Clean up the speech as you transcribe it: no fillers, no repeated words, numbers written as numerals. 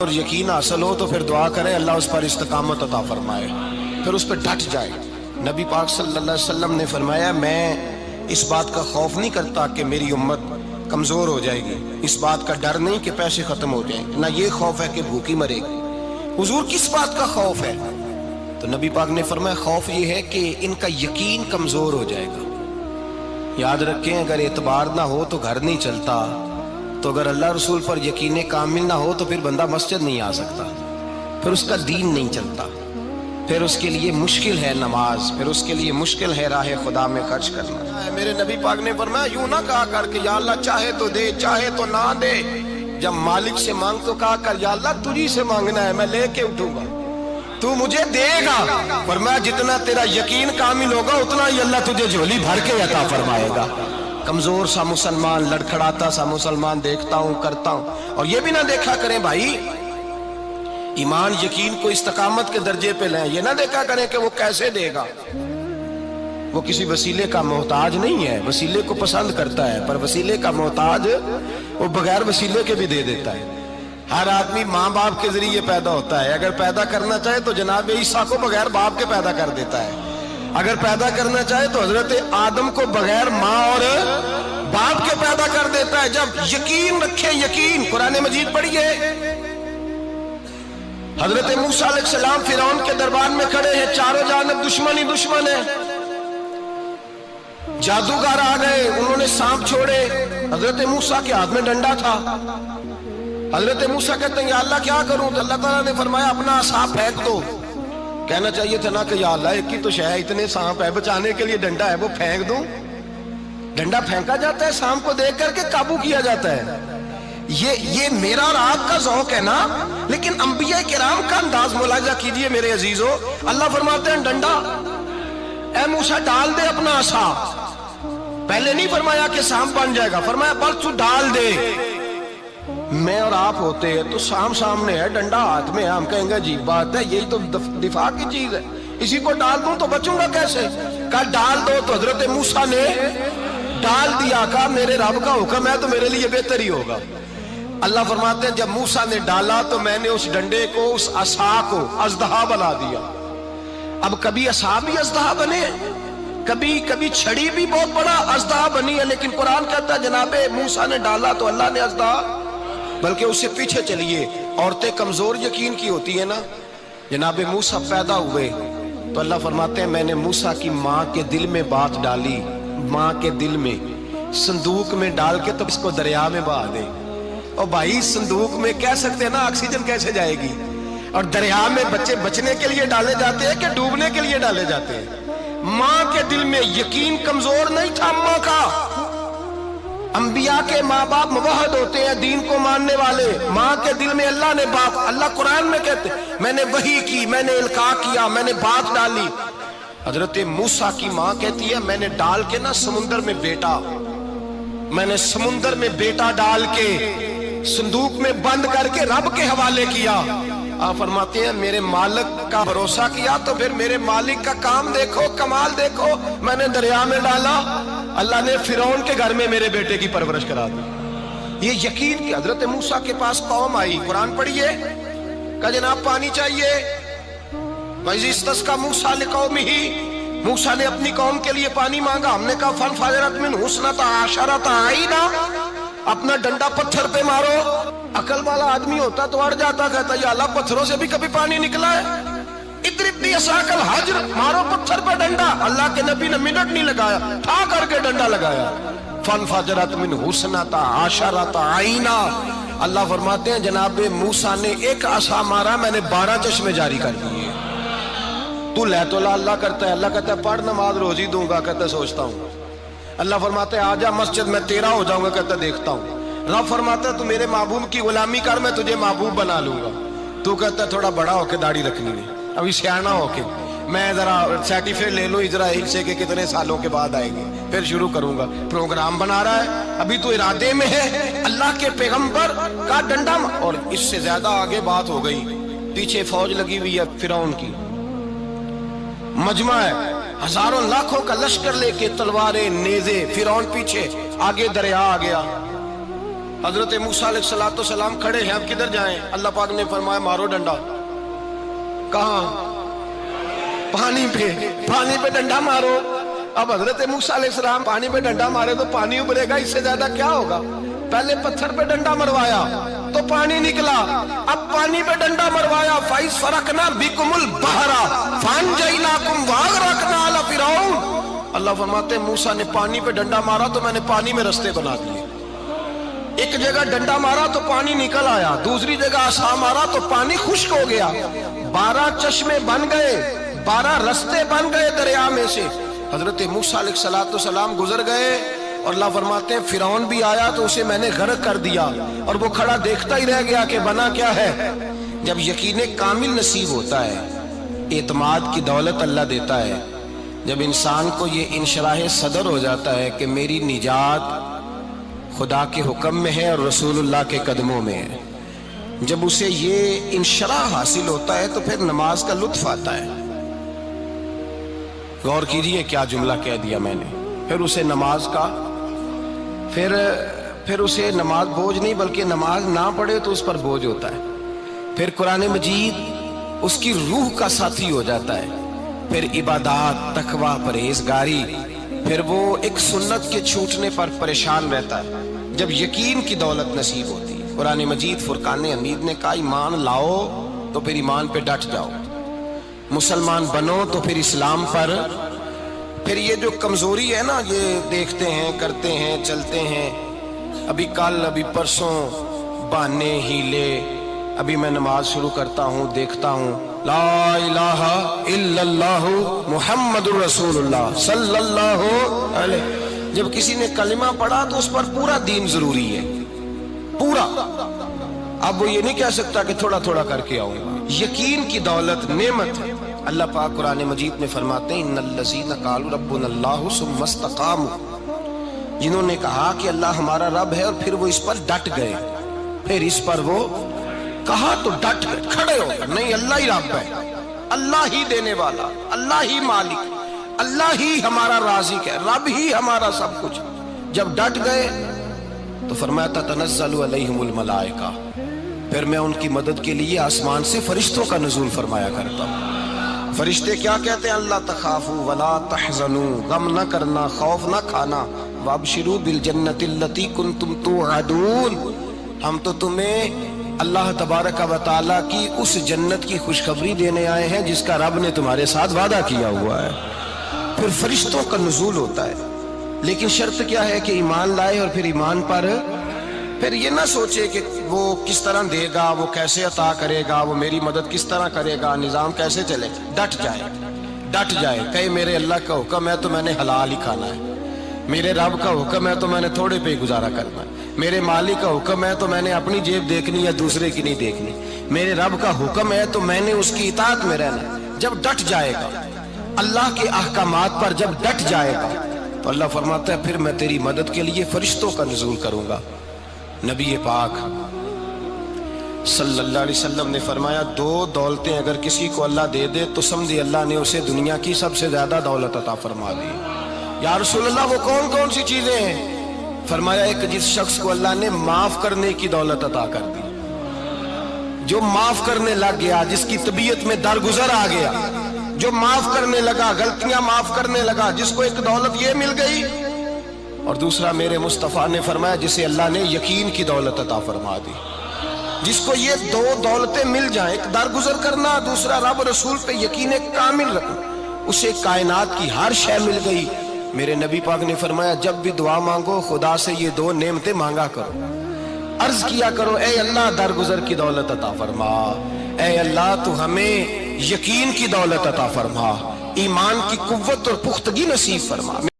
اور یقین حاصل ہو تو پھر دعا کریں اللہ اس پر استقامت عطا فرمائے، پھر اس پہ ڈٹ جائے۔ نبی پاک صلی اللہ علیہ وسلم نے فرمایا میں اس بات کا خوف نہیں کرتا کہ میری امت کمزور ہو جائے گی، اس بات کا ڈر نہیں کہ پیسے ختم ہو جائیں، نہ یہ خوف ہے کہ بھوکی مرے گی۔ حضور کس بات کا خوف ہے؟ تو نبی پاک نے فرمایا خوف یہ ہے کہ ان کا یقین کمزور ہو جائے گا۔ یاد رکھیں اگر اعتبار نہ ہو تو گھر نہیں چلتا، تو اگر اللہ رسول پر یقین کامل نہ ہو تو پھر بندہ مسجد نہیں آ سکتا، پھر اس کا دین نہیں چلتا، پھر اس کے لیے مشکل ہے نماز، پھر اس کے لیے مشکل ہے راہ خدا میں خرچ کرنا۔ میرے نبی پاک نے فرمایا یوں نہ کہا کر کہ یا اللہ چاہے تو دے چاہے تو نہ دے، جب مالک سے مانگ تو کہا کر یا اللہ تجھی سے مانگنا ہے، میں لے کے اٹھوں گا، تو مجھے دے گا۔ فرمایا جتنا تیرا یقین کامل ہوگا اتنا ہی اللہ تجھے جھولی بھر کے عطا فرمائے گا۔ کمزور سا مسلمان، لڑکھڑاتا سا مسلمان دیکھتا ہوں کرتا ہوں، اور یہ بھی نہ دیکھا کریں بھائی ایمان یقین کو استقامت کے درجے پہ لیں، یہ نہ دیکھا کریں کہ وہ کیسے دے گا، وہ کسی وسیلے کا محتاج نہیں ہے، وسیلے کو پسند کرتا ہے، پر وسیلے کا محتاج وہ بغیر وسیلے کے بھی دے دیتا ہے۔ ہر آدمی ماں باپ کے ذریعے پیدا ہوتا ہے، اگر پیدا کرنا چاہے تو جناب عیسیٰ کو بغیر باپ کے پیدا کر دیتا ہے، اگر پیدا کرنا چاہے تو حضرت آدم کو بغیر ماں اور باپ کے پیدا کر دیتا ہے۔ جب یقین رکھیں، یقین قرآن مجید پڑھیے، حضرت موسیٰ علیہ السلام فرعون کے دربار میں کھڑے ہیں، چاروں جانب دشمن ہی دشمن ہے، جادوگر آ گئے، انہوں نے سانپ چھوڑے، حضرت موسیٰ کے ہاتھ میں ڈنڈا تھا۔ حضرت موسیٰ کہتے ہیں یا اللہ کیا کروں؟ تو اللہ تعالیٰ نے فرمایا اپنا عصا پھینک دو۔ کہنا چاہیے تھا نا کہ یا اللہ ایک ہی تو شے ہے، اتنے سانپ ہے، بچانے کے لیے ڈنڈا ہے وہ پھینک دوں؟ ڈنڈا پھینکا جاتا ہے، سانپ کو دیکھ کر کے قابو کیا جاتا ہے۔ یہ میرا اور آپ کا ذوق ہے نا، لیکن انبیاء کرام کا انداز ملاحظہ کیجئے میرے عزیزو۔ اللہ فرماتے ہیں ڈنڈا، اے موسیٰ ڈال دے اپنا عصا۔ پہلے نہیں فرمایا کہ سانپ بن جائے گا، فرمایا بس تو ڈال دے۔ میں اور آپ ہوتے ہیں تو سام سامنے ہے، ڈنڈا ہاتھ میں ہے، ہم کہیں گے عجیب بات ہے، یہی تو دفاع کی چیز ہے، اسی کو ڈال دوں تو بچوں گا کیسے؟ کہا ڈال دو، تو حضرت موسیٰ نے ڈال دیا، کہا میرے رب کا حکم ہے تو میرے لیے بہتر ہی ہوگا۔ اللہ فرماتے ہیں جب موسیٰ نے ڈالا تو میں نے اس ڈنڈے کو، اس عصا کو اژدہا بنا دیا۔ اب کبھی عصا بھی اژدہا بنے، کبھی چھڑی بھی بہت بڑا اژدہا بنی ہے، لیکن قرآن کہتا ہے جناب موسیٰ نے ڈالا تو اللہ نے اژدہا، بلکہ اس سے پیچھے چلیے، عورتیں کمزور یقین کی ہوتی ہیں نا۔ جناب موسیٰ پیدا ہوئے تو اللہ فرماتے ہیں میں نے موسیٰ کی ماں کے دل میں بات ڈالی، ماں کے دل میں، صندوق میں ڈال کے تو اس کو دریا میں بہا دے۔ اور بھائی صندوق میں کہہ سکتے ہیں نا آکسیجن کیسے جائے گی، اور دریا میں بچے بچنے کے لیے ڈالے جاتے ہیں کہ ڈوبنے کے لیے ڈالے جاتے ہیں؟ ماں کے دل میں یقین کمزور نہیں تھا ماں کا۔ انبیاء کے ماں باپ موحد ہوتے ہیں، دین کو ماننے والے، ماں کے دل میں اللہ نے بات، اللہ قرآن میں کہتے میں نے وحی کی، میں نے القاء کیا، میں نے بات ڈالی۔ حضرت موسیٰ کی ماں کہتی ہے میں نے ڈال کے نا سمندر میں بیٹا، میں نے سمندر میں بیٹا ڈال کے صندوق میں بند کر کے رب کے حوالے کیا۔ آپ فرماتے ہیں میرے مالک کا بھروسہ کیا تو پھر میرے مالک کا کام دیکھو، کمال دیکھو، میں نے دریا میں ڈالا، اللہ نے فرعون کے گھر میں میرے بیٹے کی پرورش کرا دی۔ یہ یقین کہ حضرت موسیٰ کے پاس قوم آئی، قرآن پڑھیے، کہ جناب پانی چاہیے، وَإِذِ اسْتَسْقَىٰ مُوسَىٰ لِقَوْمِهِ، موسیٰ نے اپنی قوم کے لیے پانی مانگا، ہم نے کہا فَانْفَجَرَتْ مِنْهُ اثْنَتَا عَشَرَةَ عَيْنًا، اپنا ڈنڈا پتھر پہ مارو۔ عقل والا آدمی ہوتا تو اڑ جاتا، کہتا یا اللہ پتھروں سے بھی کبھی پانی نکلا ہے؟ اضرب بعصاک الحجر، مارو پتھر پہ ڈنڈا۔ اللہ کے نبی نے منٹ نہیں لگایا، ٹھا کر کے ڈنڈا لگایا، فَانْفَجَرَتْ مِنْهُ اثْنَتَا عَشَرَةَ عَيْنًا۔ اللہ فرماتے ہیں جناب موسیٰ نے ایک عصا مارا، میں نے 12 چشمے جاری کر دیے۔ تو لے تو لا اللہ کرتا ہے، اللہ کہتا ہے پڑھ نماز روزی دوں گا، کہتا ہے سوچتا ہوں۔ اللہ فرماتے ہیں آجا مسجد میں تیرا ہو جاؤں گا، کہتا ہے دیکھتا ہوں۔ رب فرماتا ہے تو میرے محبوب کی غلامی کر، میں تجھے محبوب بنا لوں گا۔ تو کہتا ہے تھوڑا بڑا ہو کے داڑھی رکھنی نہیں، ابھی سیاںہ ہو کے میں ذرا سرٹیفکیٹ لے لوں اسرائیل سے کہ کتنے سالوں کے بعد آئے گی، پھر شروع کروں گا۔ پروگرام بنا رہا ہے، ابھی تو ارادے میں ہے۔ اللہ کے پیغمبر کا ڈنڈا، اور اس سے زیادہ آگے بات ہو گئی، پیچھے فوج لگی ہوئی ہے فرعون کی، مجمع ہے، ہزاروں لاکھوں کا لشکر لے کے، تلواریں نیزے، فرعون پیچھے، آگے دریا آ گیا۔ حضرت موسیٰ علیہ السلام کھڑے ہیں، اب کدھر جائیں؟ اللہ پاک نے فرمایا مارو ڈنڈا۔ کہاں؟ پانی پہ ڈنڈا مارو۔ اب حضرت موسیٰ علیہ السلام پانی پہ ڈنڈا مارے تو پانی ابھرے گا، اس سے زیادہ کیا ہوگا؟ پہلے پتھر پہ ڈنڈا مروایا تو پانی نکلا، اب پانی پہ ڈنڈا مروایا فَإِذْ فَرَقْنَا بِكُمُ الْبَحْرَ فَأَنْجَيْنَاكُمْ وَأَغْرَقْنَا آلَ فِرْعَوْنَ۔ اللہ فرماتے ہیں موسیٰ نے پانی پہ ڈنڈا مارا تو میں نے پانی میں رستے بنا دیے۔ ایک جگہ ڈنڈا مارا تو پانی نکل آیا، دوسری جگہ عصا مارا تو پانی خشک ہو گیا، 12 چشمے بن گئے، 12 رستے بن گئے دریا میں سے۔ حضرت موسیٰ علیہ السلام گزر گئے اور اللہ فرماتے ہیں فرعون بھی آیا تو اسے میں نے غرق کر دیا، اور وہ کھڑا دیکھتا ہی رہ گیا کہ بنا کیا ہے۔ جب یقین کامل نصیب ہوتا ہے، اعتماد کی دولت اللہ دیتا ہے، جب انسان کو یہ انشراح صدر ہو جاتا ہے کہ میری نجات خدا کے حکم میں ہے اور رسول اللہ کے قدموں میں ہے، جب اسے یہ انشراح حاصل ہوتا ہے تو پھر نماز کا لطف آتا ہے۔ غور کیجئے کیا جملہ کہہ دیا میں نے، پھر اسے نماز کا پھر اسے نماز بوجھ نہیں بلکہ نماز نہ پڑھے تو اس پر بوجھ ہوتا ہے، پھر قرآن مجید اس کی روح کا ساتھی ہو جاتا ہے، پھر عبادات، تقوی، پرہیزگاری، پھر وہ ایک سنت کے چھوٹنے پر پریشان رہتا ہے۔ جب یقین کی دولت نصیب ہوتی ہے، قرآن مجید فرقان حمید نے کہا ایمان لاؤ تو پھر ایمان پہ ڈٹ جاؤ، مسلمان بنو تو پھر اسلام پر۔ پھر یہ جو کمزوری ہے نا، یہ دیکھتے ہیں، کرتے ہیں، چلتے ہیں، ابھی کل ابھی پرسوں بہانے ہیلے، ابھی میں نماز شروع کرتا ہوں دیکھتا ہوں لا الہ الا اللہ محمد الرسول اللہ صلی اللہ علیہ۔ جب کسی نے کلمہ پڑھا تو اس پر پورا دین ضروری ہے، پورا۔ اب وہ یہ نہیں کہہ سکتا کہ تھوڑا تھوڑا کر کے آؤں گا۔ یقین کی دولت نعمت ہے۔ اللہ پاک قرآن مجید میں فرماتے ہیں ان الذین قالوا ربنا اللہ ثم استقاموا، جنہوں نے کہا کہ اللہ ہمارا رب ہے اور پھر وہ اس پر ڈٹ گئے، پھر اس پر وہ کہا تو ڈٹ گئے، کھڑے ہو گئے، نہیں اللہ ہی رب ہے، اللہ ہی دینے والا، اللہ ہی مالک، اللہ ہی ہمارا رازق ہے، رب ہی ہمارا سب کچھ۔ جب ڈٹ گئے تو فرمایا تتنزل علیہم الملائکہ، پھر میں ان کی مدد کے لیے آسمان سے فرشتوں کا نزول فرمایا کرتا ہوں۔ فرشتے کیا کہتے ہیں؟ اللہ تخافوا ولا تحزنوا، غم نہ کرنا، خوف نہ کھانا، وابشروا بالجنۃ التی کنتم توعدون، ہم تو تمہیں اللہ تبارک و تعالی کی اس جنت کی خوشخبری دینے آئے ہیں جس کا رب نے تمہارے ساتھ وعدہ کیا ہوا ہے۔ پھر فرشتوں کا نزول ہوتا ہے، لیکن شرط کیا ہے کہ ایمان لائے، اور پھر ایمان پر پھر یہ نہ سوچے کہ وہ کس طرح دے گا، وہ کیسے عطا کرے گا، وہ میری مدد کس طرح کرے گا، نظام کیسے چلے گا۔ ڈٹ جائے کہے میرے اللہ کا حکم ہے تو میں نے حلال ہی کھانا ہے، میرے رب کا حکم ہے تو میں نے تھوڑے پہ گزارا کرنا ہے، میرے مالک کا حکم ہے تو میں نے اپنی جیب دیکھنی یا دوسرے کی نہیں دیکھنی، میرے رب کا حکم ہے تو میں نے اس کی اطاعت میں رہنا۔ جب ڈٹ جائے گا اللہ کے احکامات پر، جب ڈٹ جائے گا تو اللہ فرماتا ہے پھر میں تیری مدد کے لیے فرشتوں کا نزول کروں گا۔ نبی پاک صلی اللہ علیہ وسلم نے فرمایا 2 دولتیں اگر کسی کو اللہ دے دے تو سمجھے اللہ نے اسے دنیا کی سب سے زیادہ دولت عطا فرما دی۔ یا رسول اللہ وہ کون کون سی چیزیں ہیں؟ فرمایا ایک جس شخص کو اللہ نے معاف کرنے کی دولت عطا کر دی، جو معاف کرنے لگ گیا، جس کی طبیعت میں درگزر آ گیا، جو معاف کرنے لگا، غلطیاں معاف کرنے لگا، جس کو ایک دولت یہ مل گئی۔ اور دوسرا میرے مصطفیٰ نے فرمایا جسے اللہ نے یقین کی دولت عطا فرما دی۔ جس کو یہ 2 دولتیں مل جائیں، ایک درگزر کرنا، دوسرا رب رسول پہ یقین کامل رکھنا، اسے کائنات کی ہر شے مل گئی۔ میرے نبی پاک نے فرمایا جب بھی دعا مانگو خدا سے یہ 2 نعمتیں مانگا کرو، عرض کیا کرو اے اللہ درگزر کی دولت عطا فرما، اے اللہ تو ہمیں یقین کی دولت عطا فرما، ایمان کی قوت اور پختگی نصیب فرما۔